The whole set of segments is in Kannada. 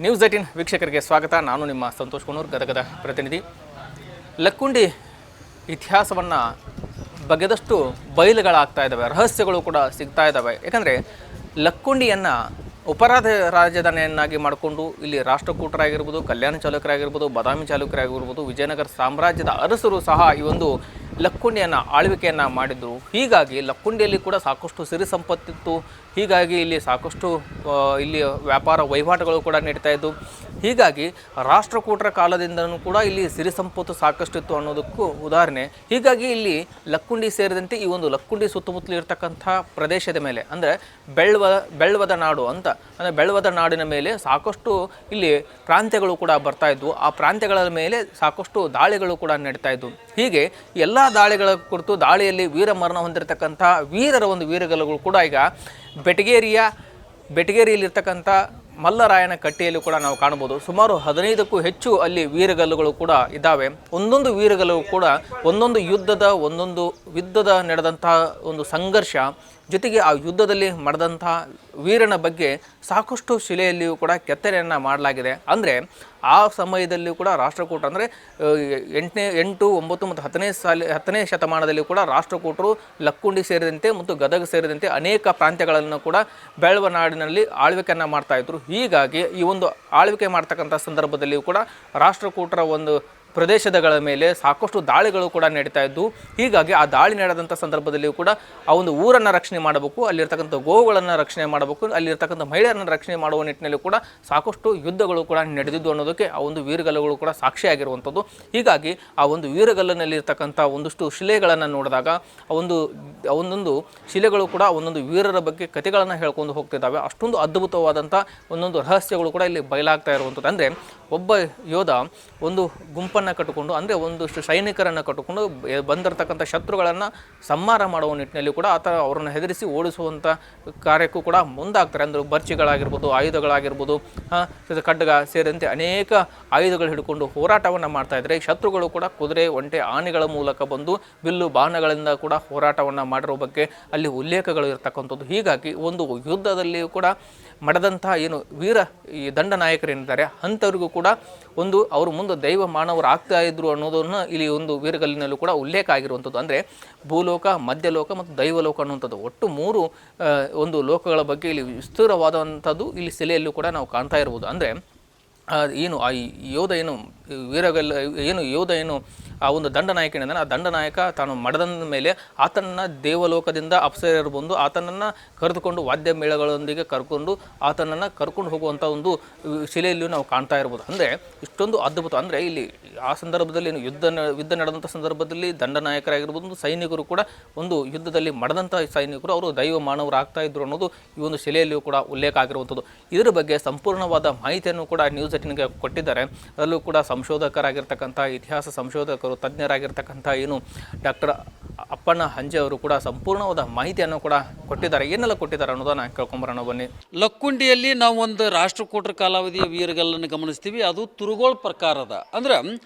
ನ್ಯೂಸ್ 18 ವೀಕ್ಷಕರಿಗೆ ಸ್ವಾಗತ. ನಾನು ನಿಮ್ಮ ಸಂತೋಷ್ ಕುನೂರ್, ಗದಗದ ಪ್ರತಿನಿಧಿ. ಲಕ್ಕುಂಡಿ ಇತಿಹಾಸವನ್ನು ಬಗೆದಷ್ಟು ಬಯಲುಗಳಾಗ್ತಾ ಇದ್ದಾವೆ, ರಹಸ್ಯಗಳು ಕೂಡ ಸಿಗ್ತಾ ಇದ್ದಾವೆ. ಯಾಕಂದರೆ ಲಕ್ಕುಂಡಿಯನ್ನು ಉಪರಾಧ ರಾಜಧಾನಿಯನ್ನಾಗಿ ಮಾಡಿಕೊಂಡು ಇಲ್ಲಿ ರಾಷ್ಟ್ರಕೂಟರಾಗಿರ್ಬೋದು, ಕಲ್ಯಾಣ ಚಾಲುಕ್ಯರಾಗಿರ್ಬೋದು, ಬಾದಾಮಿ ಚಾಲುಕ್ಯರಾಗಿರ್ಬೋದು, ವಿಜಯನಗರ ಸಾಮ್ರಾಜ್ಯದ ಅರಸರು ಸಹ ಈ ಒಂದು ಲಕ್ಕುಂಡಿಯನ್ನು ಆಳ್ವಿಕೆಯನ್ನು ಮಾಡಿದ್ರು. ಹೀಗಾಗಿ ಲಕ್ಕುಂಡಿಯಲ್ಲಿ ಕೂಡ ಸಾಕಷ್ಟು ಸಿರಿ ಸಂಪತ್ತಿತ್ತು. ಹೀಗಾಗಿ ಇಲ್ಲಿ ಸಾಕಷ್ಟು ಇಲ್ಲಿ ವ್ಯಾಪಾರ ವಹಿವಾಟುಗಳು ಕೂಡ ನಡೀತಾ ಇದ್ದು. ಹೀಗಾಗಿ ರಾಷ್ಟ್ರಕೂಟರ ಕಾಲದಿಂದಲೂ ಕೂಡ ಇಲ್ಲಿ ಸಿರಿ ಸಂಪತ್ತು ಸಾಕಷ್ಟು ಇತ್ತು ಅನ್ನೋದಕ್ಕೂ ಉದಾಹರಣೆ. ಹೀಗಾಗಿ ಇಲ್ಲಿ ಲಕ್ಕುಂಡಿ ಸೇರಿದಂತೆ ಈ ಒಂದು ಲಕ್ಕುಂಡಿ ಸುತ್ತಮುತ್ತಲು ಇರತಕ್ಕಂಥ ಪ್ರದೇಶದ ಮೇಲೆ ಅಂದರೆ ಬೆಳ್ವದ ನಾಡು ಅಂತ, ಅಂದರೆ ಬೆಳ್ವದ ನಾಡಿನ ಮೇಲೆ ಸಾಕಷ್ಟು ಇಲ್ಲಿ ಪ್ರಾಂತ್ಯಗಳು ಕೂಡ ಬರ್ತಾ ಇದ್ವು. ಆ ಪ್ರಾಂತ್ಯಗಳ ಮೇಲೆ ಸಾಕಷ್ಟು ದಾಳಿಗಳು ಕೂಡ ನಡೀತಾ ಇದ್ವು. ಹೀಗೆ ಎಲ್ಲ ದಾಳಿಗಳ ಕುರಿತು ದಾಳಿಯಲ್ಲಿ ವೀರ ಮರಣ ಹೊಂದಿರತಕ್ಕಂಥ ವೀರರ ಒಂದು ವೀರಗಲ್ಲುಗಳು ಕೂಡ ಈಗ ಬೆಟಗೇರಿಯಲ್ಲಿರ್ತಕ್ಕಂಥ ಮಲ್ಲರಾಯನ ಕಟ್ಟೆಯಲ್ಲಿ ಕೂಡ ನಾವು ಕಾಣ್ಬೋದು. ಸುಮಾರು 15ಕ್ಕೂ ಹೆಚ್ಚು ಅಲ್ಲಿ ವೀರಗಲ್ಲುಗಳು ಕೂಡ ಇದ್ದಾವೆ. ಒಂದೊಂದು ವೀರಗಲ್ಲು ಕೂಡ ಒಂದೊಂದು ಯುದ್ಧದ ನಡೆದಂತಹ ಒಂದು ಸಂಘರ್ಷ ಜೊತೆಗೆ ಆ ಯುದ್ಧದಲ್ಲಿ ಮಾಡಿದಂತಹ ವೀರನ ಬಗ್ಗೆ ಸಾಕಷ್ಟು ಶಿಲೆಯಲ್ಲಿಯೂ ಕೂಡ ಕೆತ್ತನೆಯನ್ನು ಮಾಡಲಾಗಿದೆ. ಅಂದರೆ ಆ ಸಮಯದಲ್ಲಿ ಕೂಡ ರಾಷ್ಟ್ರಕೂಟ ಅಂದರೆ 8, 9 ಮತ್ತು 10ನೇ ಶತಮಾನದಲ್ಲಿ ಕೂಡ ರಾಷ್ಟ್ರಕೂಟರು ಲಕ್ಕುಂಡಿ ಸೇರಿದಂತೆ ಮತ್ತು ಗದಗ ಸೇರಿದಂತೆ ಅನೇಕ ಪ್ರಾಂತ್ಯಗಳನ್ನು ಕೂಡ ಬೆಳ್ವ ನಾಡಿನಲ್ಲಿ ಆಳ್ವಿಕೆಯನ್ನು ಮಾಡ್ತಾಯಿದ್ರು. ಹೀಗಾಗಿ ಈ ಒಂದು ಆಳ್ವಿಕೆ ಮಾಡ್ತಕ್ಕಂಥ ಸಂದರ್ಭದಲ್ಲಿಯೂ ಕೂಡ ರಾಷ್ಟ್ರಕೂಟರ ಒಂದು ಪ್ರದೇಶಗಳ ಮೇಲೆ ಸಾಕಷ್ಟು ದಾಳಿಗಳು ಕೂಡ ನಡೀತಾ ಇದ್ದು. ಹೀಗಾಗಿ ಆ ದಾಳಿ ನಡೆದಂಥ ಸಂದರ್ಭದಲ್ಲಿಯೂ ಕೂಡ ಆ ಒಂದು ಊರನ್ನು ರಕ್ಷಣೆ ಮಾಡಬೇಕು, ಅಲ್ಲಿರ್ತಕ್ಕಂಥ ಗೋವುಗಳನ್ನು ರಕ್ಷಣೆ ಮಾಡಬೇಕು, ಅಲ್ಲಿರ್ತಕ್ಕಂಥ ಮಹಿಳೆಯರನ್ನು ರಕ್ಷಣೆ ಮಾಡುವ ನಿಟ್ಟಿನಲ್ಲಿ ಕೂಡ ಸಾಕಷ್ಟು ಯುದ್ಧಗಳು ಕೂಡ ನಡೆದಿದ್ದು ಅನ್ನೋದಕ್ಕೆ ಆ ಒಂದು ವೀರಗಲ್ಲುಗಳು ಕೂಡ ಸಾಕ್ಷಿಯಾಗಿರುವಂಥದ್ದು. ಹೀಗಾಗಿ ಆ ಒಂದು ವೀರಗಲ್ಲಿನಲ್ಲಿರ್ತಕ್ಕಂಥ ಒಂದಷ್ಟು ಶಿಲೆಗಳನ್ನು ನೋಡಿದಾಗ ಒಂದೊಂದು ಶಿಲೆಗಳು ಕೂಡ ಒಂದೊಂದು ವೀರರ ಬಗ್ಗೆ ಕಥೆಗಳನ್ನು ಹೇಳ್ಕೊಂಡು ಹೋಗ್ತಿದ್ದಾವೆ. ಅಷ್ಟೊಂದು ಅದ್ಭುತವಾದಂಥ ಒಂದೊಂದು ರಹಸ್ಯಗಳು ಕೂಡ ಇಲ್ಲಿ ಬಯಲಾಗ್ತಾ ಇರುವಂಥದ್ದು. ಅಂದರೆ ಒಬ್ಬ ಯೋಧ ಒಂದು ಗುಂಪನ್ನು ಕಟ್ಟಿಕೊಂಡು, ಅಂದರೆ ಒಂದಷ್ಟು ಸೈನಿಕರನ್ನು ಕಟ್ಟಿಕೊಂಡು ಬಂದಿರತಕ್ಕಂಥ ಶತ್ರುಗಳನ್ನು ಸಂಹಾರ ಮಾಡುವ ನಿಟ್ಟಿನಲ್ಲಿ ಕೂಡ ಆತ ಅವರನ್ನು ಹೆದರಿಸಿ ಓಡಿಸುವಂಥ ಕಾರ್ಯಕ್ಕೂ ಕೂಡ ಮುಂದಾಗ್ತಾರೆ. ಅಂದರೆ ಬರ್ಚಿಗಳಾಗಿರ್ಬೋದು, ಆಯುಧಗಳಾಗಿರ್ಬೋದು, ಖಡ್ಗ ಸೇರಿದಂತೆ ಅನೇಕ ಆಯುಧಗಳು ಹಿಡ್ಕೊಂಡು ಹೋರಾಟವನ್ನು ಮಾಡ್ತಾ ಇದ್ದಾರೆ. ಶತ್ರುಗಳು ಕೂಡ ಕುದುರೆ, ಒಂಟೆ, ಆನೆಗಳ ಮೂಲಕ ಬಂದು ಬಿಲ್ಲು ಬಾಣಗಳಿಂದ ಕೂಡ ಹೋರಾಟವನ್ನು ಮಾಡಿರೋ ಬಗ್ಗೆ ಅಲ್ಲಿ ಉಲ್ಲೇಖಗಳು ಇರತಕ್ಕಂಥದ್ದು. ಹೀಗಾಗಿ ಒಂದು ಯುದ್ಧದಲ್ಲಿ ಕೂಡ ಮಡದಂತಹ ಈ ದಂಡನಾಯಕರೇನಿದ್ದಾರೆ ಅಂಥವ್ರಿಗೂ ಕೂಡ ಅವರು ಮುಂದೆ ದೈವ ಮಾನವರು ಆಗ್ತಾ ಇದ್ರು ಅನ್ನೋದನ್ನು ಇಲ್ಲಿ ಒಂದು ವೀರಗಲ್ಲಿನಲ್ಲೂ ಕೂಡ ಉಲ್ಲೇಖ ಆಗಿರುವಂಥದ್ದು. ಅಂದರೆ ಭೂಲೋಕ, ಮಧ್ಯಲೋಕ ಮತ್ತು ದೈವಲೋಕ ಅನ್ನುವಂಥದ್ದು ಒಟ್ಟು 3 ಒಂದು ಲೋಕಗಳ ಬಗ್ಗೆ ಇಲ್ಲಿ ವಿಸ್ತಾರವಾದಂಥದ್ದು ಇಲ್ಲಿ ಶಿಲೆಯಲ್ಲೂ ಕೂಡ ನಾವು ಕಾಣ್ತಾ ಇರ್ಬೋದು. ಅಂದರೆ ಆ ಯೋಧ ಆ ಒಂದು ದಂಡನಾಯಕನಿಂದ ಆ ದಂಡನಾಯಕ ತಾನು ಮಡದ ಮೇಲೆ ಆತನನ್ನು ದೇವಲೋಕದಿಂದ ಅಪ್ಸರೆಯರು ಬಂದು ಆತನನ್ನು ಕರೆದುಕೊಂಡು ವಾದ್ಯ ಮೇಳಗಳೊಂದಿಗೆ ಆತನನ್ನು ಕರ್ಕೊಂಡು ಹೋಗುವಂಥ ಒಂದು ಶಿಲೆಯಲ್ಲೂ ನಾವು ಕಾಣ್ತಾ ಇರ್ಬೋದು. ಅಂದರೆ ಇಷ್ಟೊಂದು ಅದ್ಭುತ. ಅಂದರೆ ಇಲ್ಲಿ ಆ ಸಂದರ್ಭದಲ್ಲಿ ಯುದ್ಧ ನಡೆದಂಥ ಸಂದರ್ಭದಲ್ಲಿ ದಂಡನಾಯಕರಾಗಿರ್ಬೋದು, ಸೈನಿಕರು ಕೂಡ ಒಂದು ಯುದ್ಧದಲ್ಲಿ ಮಡದಂಥ ಸೈನಿಕರು ಅವರು ದೈವ ಮಾನವರು ಆಗ್ತಾ ಇದ್ರು ಅನ್ನೋದು ಈ ಒಂದು ಶಿಲೆಯಲ್ಲಿಯೂ ಕೂಡ ಉಲ್ಲೇಖ ಆಗಿರುವಂಥದ್ದು. ಇದರ ಬಗ್ಗೆ ಸಂಪೂರ್ಣವಾದ ಮಾಹಿತಿಯನ್ನು ಕೂಡ ನ್ಯೂಸ್ 18ಗೆ ಕೊಟ್ಟಿದ್ದಾರೆ. ಅದರಲ್ಲೂ ಕೂಡ ಸಂಶೋಧಕರಾಗಿರ್ತಕ್ಕಂಥ ಇತಿಹಾಸ ಸಂಶೋಧಕರು, ತಜ್ಞರಾಗಿರ್ತಕ್ಕಂಥ ಡಾಕ್ಟರ್ ಅಪ್ಪಣ್ಣ ಹಂಜೆ ಅವರು ಕೂಡ ಸಂಪೂರ್ಣವಾದ ಮಾಹಿತಿಯನ್ನು ಕೂಡ ಕೊಟ್ಟಿದ್ದಾರೆ. ಏನೆಲ್ಲ ಕೊಟ್ಟಿದ್ದಾರೆ ಅನ್ನೋದನ್ನ ಕೇಳ್ಕೊಂಬರೋಣ ಬನ್ನಿ. ಲಕ್ಕುಂಡಿಯಲ್ಲಿ ನಾವು ಒಂದು ರಾಷ್ಟ್ರಕೂಟರ ಕಾಲಾವಧಿಯ ವೀರಗಲ್ಲನ್ನು ಗಮನಿಸ್ತೀವಿ. ಅದು ತುರುಗೋಳ ಪ್ರಕಾರದ. ಅಂದ್ರೆ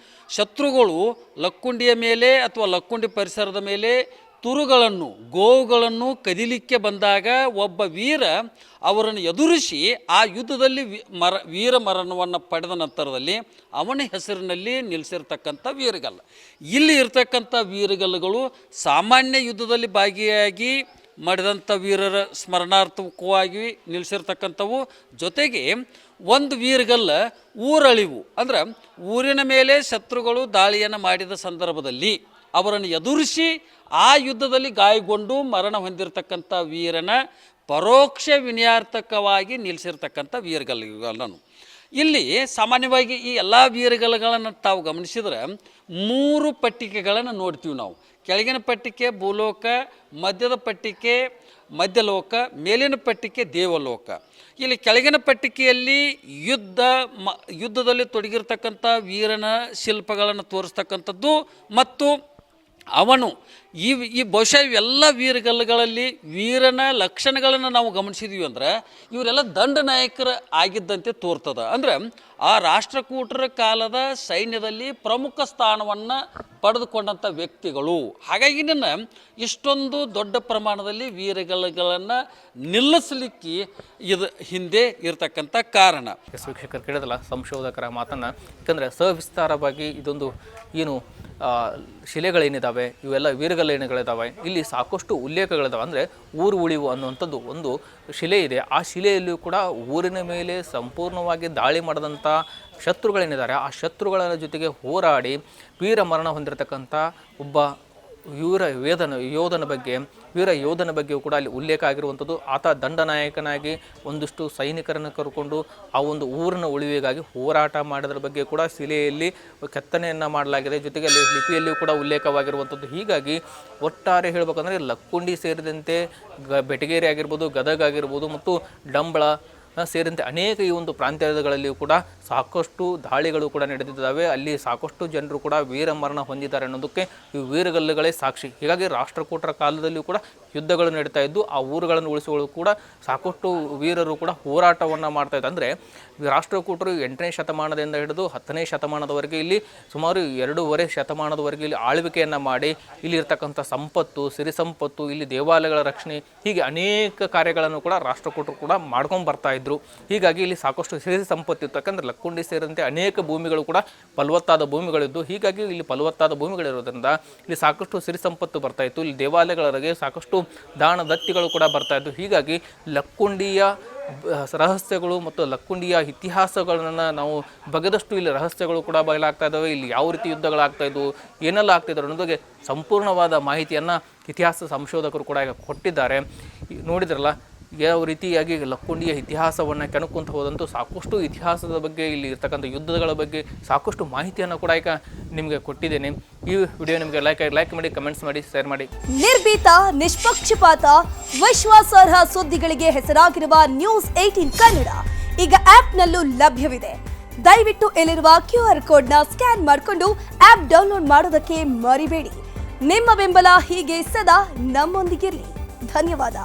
ಶತ್ರುಗಳು ಲಕ್ಕುಂಡಿಯ ಮೇಲೆ ಅಥವಾ ಲಕ್ಕುಂಡಿ ಪರಿಸರದ ಮೇಲೆ ತುರುಗಳನ್ನು, ಗೋವುಗಳನ್ನು ಕದಿಲಿಕ್ಕೆ ಬಂದಾಗ ಒಬ್ಬ ವೀರ ಅವರನ್ನು ಎದುರಿಸಿ ಆ ಯುದ್ಧದಲ್ಲಿ ವೀರ ಮರಣವನ್ನು ಪಡೆದ ನಂತರದಲ್ಲಿ ಅವನ ಹೆಸರಿನಲ್ಲಿ ನಿಲ್ಲಿಸಿರ್ತಕ್ಕಂಥ ವೀರಗಲ್ಲ. ಇಲ್ಲಿ ಇರ್ತಕ್ಕಂಥ ವೀರಗಲ್ಲುಗಳು ಸಾಮಾನ್ಯ ಯುದ್ಧದಲ್ಲಿ ಭಾಗಿಯಾಗಿ ಮಾಡಿದಂಥ ವೀರರ ಸ್ಮರಣಾರ್ಥಕವಾಗಿ ನಿಲ್ಲಿಸಿರ್ತಕ್ಕಂಥವು. ಜೊತೆಗೆ ಒಂದು ವೀರಗಲ್ಲ ಊರಳಿವು, ಅಂದ್ರೆ ಊರಿನ ಮೇಲೆ ಶತ್ರುಗಳು ದಾಳಿಯನ್ನು ಮಾಡಿದ ಸಂದರ್ಭದಲ್ಲಿ ಅವರನ್ನು ಎದುರಿಸಿ ಆ ಯುದ್ಧದಲ್ಲಿ ಗಾಯಗೊಂಡು ಮರಣ ಹೊಂದಿರತಕ್ಕಂಥ ವೀರನ ಪರೋಕ್ಷ ವಿನ್ಯಾರ್ಥಕವಾಗಿ ನಿಲ್ಲಿಸಿರ್ತಕ್ಕಂಥ ವೀರಗಲ್ಲನ್ನು. ಇಲ್ಲಿ ಸಾಮಾನ್ಯವಾಗಿ ಈ ಎಲ್ಲ ವೀರಗಲ್ಲುಗಳನ್ನು ತಾವು ಗಮನಿಸಿದ್ರೆ 3 ಪಟ್ಟಿಕೆಗಳನ್ನು ನೋಡ್ತೀವಿ ನಾವು. ಕೆಳಗಿನ ಪಟ್ಟಿಕೆ ಭೂಲೋಕ, ಮಧ್ಯದ ಪಟ್ಟಿಕೆ ಮಧ್ಯಲೋಕ, ಮೇಲಿನ ಪಟ್ಟಿಕೆ ದೇವಲೋಕ. ಇಲ್ಲಿ ಕೆಳಗಿನ ಪಟ್ಟಿಕೆಯಲ್ಲಿ ಯುದ್ಧದಲ್ಲಿ ತೊಡಗಿರ್ತಕ್ಕಂಥ ವೀರನ ಶಿಲ್ಪಗಳನ್ನು ತೋರಿಸ್ತಕ್ಕಂಥದ್ದು ಮತ್ತು ಅವನು ಈ ಬಹುಶಃ ಇವೆಲ್ಲ ವೀರಗಲ್ಲುಗಳಲ್ಲಿ ವೀರನ ಲಕ್ಷಣಗಳನ್ನು ನಾವು ಗಮನಿಸಿದ್ವಿ ಅಂದ್ರೆ ಇವರೆಲ್ಲ ದಂಡ ನಾಯಕರು ಆಗಿದ್ದಂತೆ ತೋರ್ತದ. ಅಂದ್ರೆ ಆ ರಾಷ್ಟ್ರಕೂಟರ ಕಾಲದ ಸೈನ್ಯದಲ್ಲಿ ಪ್ರಮುಖ ಸ್ಥಾನವನ್ನು ಪಡೆದುಕೊಂಡಂಥ ವ್ಯಕ್ತಿಗಳು. ಹಾಗಾಗಿ ಇಷ್ಟೊಂದು ದೊಡ್ಡ ಪ್ರಮಾಣದಲ್ಲಿ ವೀರಗಲ್ಲುಗಳನ್ನು ನಿಲ್ಲಿಸಲಿಕ್ಕೆ ಇದು ಹಿಂದೆ ಇರತಕ್ಕಂಥ ಕಾರಣ. ವೀಕ್ಷಕರು ಕೇಳಿದಲ್ಲ ಸಂಶೋಧಕರ ಮಾತನ್ನು. ಯಾಕಂದರೆ ಸವಿಸ್ತಾರವಾಗಿ ಇದೊಂದು ಏನು ಶಿಲೆಗಳೇನಿದ್ದಾವೆ ಇವೆಲ್ಲ ವೀರಗಲ್ಲೇನುಗಳಿದ್ದಾವೆ, ಇಲ್ಲಿ ಸಾಕಷ್ಟು ಉಲ್ಲೇಖಗಳಿದ್ದಾವೆ. ಅಂದರೆ ಊರು ಉಳಿವು ಅನ್ನುವಂಥದ್ದು ಒಂದು ಶಿಲೆ ಇದೆ. ಆ ಶಿಲೆಯಲ್ಲಿಯೂ ಕೂಡ ಊರಿನ ಮೇಲೆ ಸಂಪೂರ್ಣವಾಗಿ ದಾಳಿ ಮಾಡಿದಂಥ ಶತ್ರುಗಳೇನಿದ್ದಾರೆ ಆ ಶತ್ರುಗಳ ಜೊತೆಗೆ ಹೋರಾಡಿ ವೀರ ಮರಣ ಹೊಂದಿರತಕ್ಕಂಥ ಒಬ್ಬ ಯೋಧನ ಬಗ್ಗೆಯೂ ಕೂಡ ಅಲ್ಲಿ ಉಲ್ಲೇಖ ಆಗಿರುವಂಥದ್ದು. ಆತ ದಂಡನಾಯಕನಾಗಿ ಒಂದಿಷ್ಟು ಸೈನಿಕರನ್ನು ಕರ್ಕೊಂಡು ಆ ಒಂದು ಊರಿನ ಉಳಿವಿಗಾಗಿ ಹೋರಾಟ ಮಾಡೋದ್ರ ಬಗ್ಗೆ ಕೂಡ ಶಿಲೆಯಲ್ಲಿ ಕೆತ್ತನೆಯನ್ನು ಮಾಡಲಾಗಿದೆ. ಜೊತೆಗೆ ಅಲ್ಲಿ ಲಿಪಿಯಲ್ಲಿಯೂ ಕೂಡ ಉಲ್ಲೇಖವಾಗಿರುವಂಥದ್ದು. ಹೀಗಾಗಿ ಒಟ್ಟಾರೆ ಹೇಳ್ಬೇಕಂದ್ರೆ ಲಕ್ಕುಂಡಿ ಸೇರಿದಂತೆ ಬೆಟಗೇರಿ ಆಗಿರ್ಬೋದು, ಗದಗ ಆಗಿರ್ಬೋದು ಮತ್ತು ಡಂಬಳ ಸೇರಿದಂತೆ ಅನೇಕ ಈ ಒಂದು ಪ್ರಾಂತ್ಯಗಳಲ್ಲಿಯೂ ಕೂಡ ಸಾಕಷ್ಟು ದಾಳಿಗಳು ಕೂಡ ನಡೆದಿದ್ದಾವೆ. ಅಲ್ಲಿ ಸಾಕಷ್ಟು ಜನರು ಕೂಡ ವೀರಮರಣ ಹೊಂದಿದ್ದಾರೆ ಅನ್ನೋದಕ್ಕೆ ಈ ವೀರಗಲ್ಲುಗಳೇ ಸಾಕ್ಷಿ. ಹೀಗಾಗಿ ರಾಷ್ಟ್ರಕೂಟರ ಕಾಲದಲ್ಲಿಯೂ ಕೂಡ ಯುದ್ಧಗಳು ನಡೀತಾ ಇದ್ದು ಆ ಊರುಗಳನ್ನು ಉಳಿಸುವಳು ಕೂಡ ಸಾಕಷ್ಟು ವೀರರು ಕೂಡ ಹೋರಾಟವನ್ನು ಮಾಡ್ತಾಯಿದ್ದು. ಅಂದರೆ ರಾಷ್ಟ್ರಕೂಟರು 8ನೇ ಶತಮಾನದಿಂದ ಹಿಡಿದು 10ನೇ ಶತಮಾನದವರೆಗೆ ಇಲ್ಲಿ ಸುಮಾರು 2.5 ಶತಮಾನದವರೆಗೆ ಇಲ್ಲಿ ಆಳ್ವಿಕೆಯನ್ನು ಮಾಡಿ ಇಲ್ಲಿರ್ತಕ್ಕಂಥ ಸಂಪತ್ತು, ಸಿರಿ ಸಂಪತ್ತು, ಇಲ್ಲಿ ದೇವಾಲಯಗಳ ರಕ್ಷಣೆ, ಹೀಗೆ ಅನೇಕ ಕಾರ್ಯಗಳನ್ನು ಕೂಡ ರಾಷ್ಟ್ರಕೂಟರು ಕೂಡ ಮಾಡ್ಕೊಂಡು ಬರ್ತಾ ಇದ್ರು. ಹೀಗಾಗಿ ಇಲ್ಲಿ ಸಾಕಷ್ಟು ಸಿರಿ ಸಂಪತ್ತು ಇತ್ತು. ಯಾಕಂದರೆ ಲಕ್ಕುಂಡಿ ಸೇರಿದಂತೆ ಅನೇಕ ಭೂಮಿಗಳು ಕೂಡ ಫಲವತ್ತಾದ ಭೂಮಿಗಳಿದ್ದು, ಹೀಗಾಗಿ ಇಲ್ಲಿ ಫಲವತ್ತಾದ ಭೂಮಿಗಳಿರೋದ್ರಿಂದ ಇಲ್ಲಿ ಸಾಕಷ್ಟು ಸಿರಿ ಸಂಪತ್ತು ಬರ್ತಾ ಇತ್ತು. ಇಲ್ಲಿ ದೇವಾಲಯಗಳಿಗೆ ಸಾಕಷ್ಟು ದಾನ ದತ್ತಿಗಳು ಕೂಡ ಬರ್ತಾ ಇದ್ದು. ಹೀಗಾಗಿ ಲಕ್ಕುಂಡಿಯ ರಹಸ್ಯಗಳು ಮತ್ತು ಲಕ್ಕುಂಡಿಯ ಇತಿಹಾಸಗಳನ್ನು ನಾವು ಬಗೆದಷ್ಟು ಇಲ್ಲಿ ರಹಸ್ಯಗಳು ಕೂಡ ಬಯಲಾಗ್ತಾ ಇದ್ದಾವೆ. ಇಲ್ಲಿ ಯಾವ ರೀತಿ ಯುದ್ಧಗಳಾಗ್ತಾ ಇದ್ವು, ಏನೆಲ್ಲ ಆಗ್ತಾಯಿದ್ರು ಅನ್ನೋದಕ್ಕೆ ಸಂಪೂರ್ಣವಾದ ಮಾಹಿತಿಯನ್ನು ಇತಿಹಾಸ ಸಂಶೋಧಕರು ಕೂಡ ಈಗ ಕೊಟ್ಟಿದ್ದಾರೆ. ನೋಡಿದ್ರಲ್ಲ ಯಾವ ರೀತಿಯಾಗಿ ಲಕ್ಕುಂಡಿಯ ಇತಿಹಾಸವನ್ನು ಕೆಣಕುಂತ ಹೋದಂತೂ ಸಾಕಷ್ಟು ಇತಿಹಾಸದ ಬಗ್ಗೆ, ಇಲ್ಲಿ ಇರ್ತಕ್ಕಂಥ ಯುದ್ಧಗಳ ಬಗ್ಗೆ ಸಾಕಷ್ಟು ಮಾಹಿತಿಯನ್ನು ಕೂಡ ಈಗ ನಿಮಗೆ ಕೊಟ್ಟಿದ್ದೇನೆ. ಈ ವಿಡಿಯೋ ನಿಮಗೆ ಲೈಕ್ ಮಾಡಿ, ಕಮೆಂಟ್ಸ್ ಮಾಡಿ, ಶೇರ್ ಮಾಡಿ. ನಿರ್ಭೀತ, ನಿಷ್ಪಕ್ಷಪಾತ, ವಿಶ್ವಾಸಾರ್ಹ ಸುದ್ದಿಗಳಿಗೆ ಹೆಸರಾಗಿರುವ ನ್ಯೂಸ್ 18 ಕನ್ನಡ ಈಗ ಆಪ್ನಲ್ಲೂ ಲಭ್ಯವಿದೆ. ದಯವಿಟ್ಟು ಇಲ್ಲಿರುವ QR ಕೋಡ್ನ ಸ್ಕ್ಯಾನ್ ಮಾಡಿಕೊಂಡು ಆಪ್ ಡೌನ್ಲೋಡ್ ಮಾಡೋದಕ್ಕೆ ಮರಿಬೇಡಿ. ನಿಮ್ಮ ಬೆಂಬಲ ಹೀಗೆ ಸದಾ ನಮ್ಮೊಂದಿಗಿರಲಿ. ಧನ್ಯವಾದ.